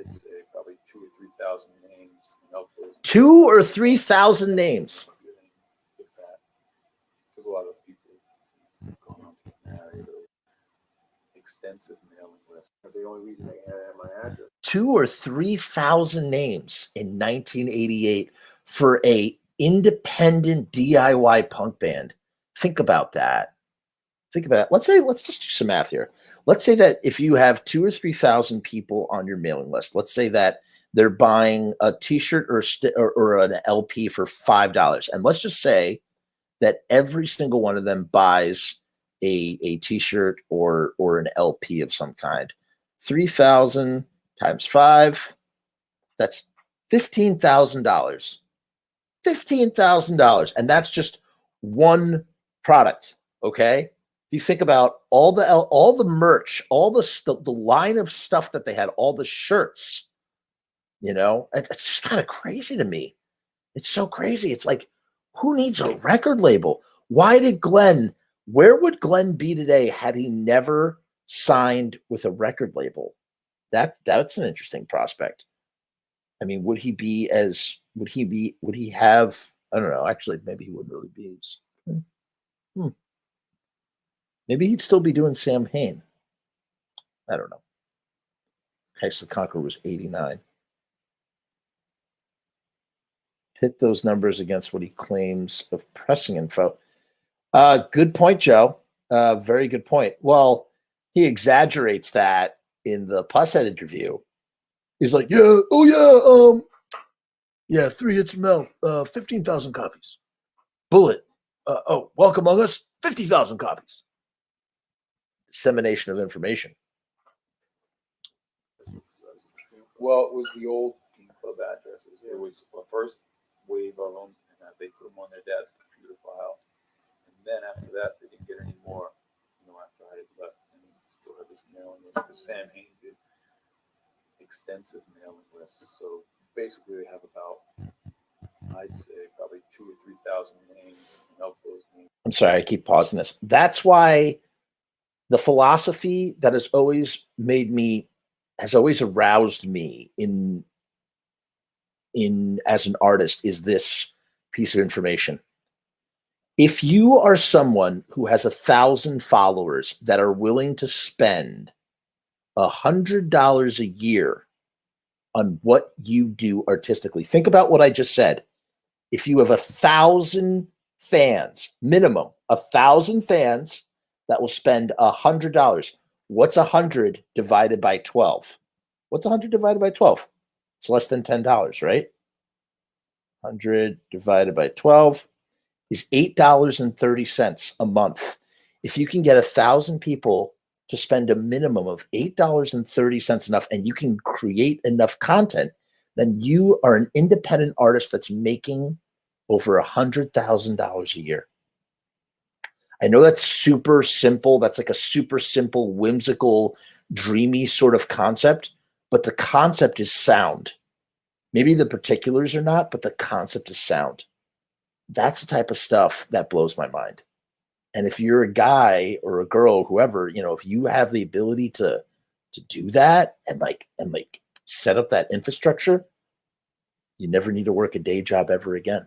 I'd say probably 2,000 or 3,000 names. 2,000 or 3,000 names. There's a lot of people going on to get married or extensive mailing list. The only reason they had my address. 2,000 or 3,000 names in 1988 for a independent DIY punk band. Think about that. Think about it. Let's just do some math here. Let's say that if you have 2,000 or 3,000 people on your mailing list, let's say that they're buying a T-shirt or an LP for $5, and let's just say that every single one of them buys a T-shirt or an LP of some kind. 3,000 times 5, that's $15,000. $15,000, and that's just one product. Okay. You think about all the merch, all the line of stuff that they had, all the shirts, it's just kind of crazy to me. It's so crazy. It's like, who needs a record label? Where would Glenn be today had he never signed with a record label? That's an interesting prospect. I mean, would he have, I don't know, actually, maybe he wouldn't really be. Maybe he'd still be doing Samhain. I don't know. Heist the Conqueror was 89. Pit those numbers against what he claims of pressing info. Good point, Joe. Very good point. Well, he exaggerates that in the Pusshead interview. He's like, 3 hits from Mel, 15,000 copies. Bullet, Welk Among Us, 50,000 copies. Dissemination of information. Well, it was the old Teen Club addresses. It was the first wave of them, and they put them on their dad's computer file. And then after that, they didn't get any more. After I had left, and still had this mailing list. Because Sam Hain did extensive mailing lists. So basically, they have about, I'd say, probably 2,000 or 3,000 names. And of those names. I'm sorry, I keep pausing this. That's why the philosophy that has always aroused me in as an artist is this piece of information. If you are someone who has 1,000 followers that are willing to spend $100 a year on what you do artistically, think about what I just said. If you have 1,000 fans, minimum 1,000 fans that will spend $100, what's 100 divided by 12? What's 100 divided by 12? It's less than $10, right? 100 divided by 12 is $8.30 a month. If you can get 1,000 people to spend a minimum of $8.30 enough, and you can create enough content, then you are an independent artist that's making over $100,000 a year. I know that's super simple. That's like a super simple, whimsical, dreamy sort of concept, but the concept is sound. Maybe the particulars are not, but the concept is sound. That's the type of stuff that blows my mind. And if you're a guy or a girl, whoever, if you have the ability to do that and set up that infrastructure, you never need to work a day job ever again.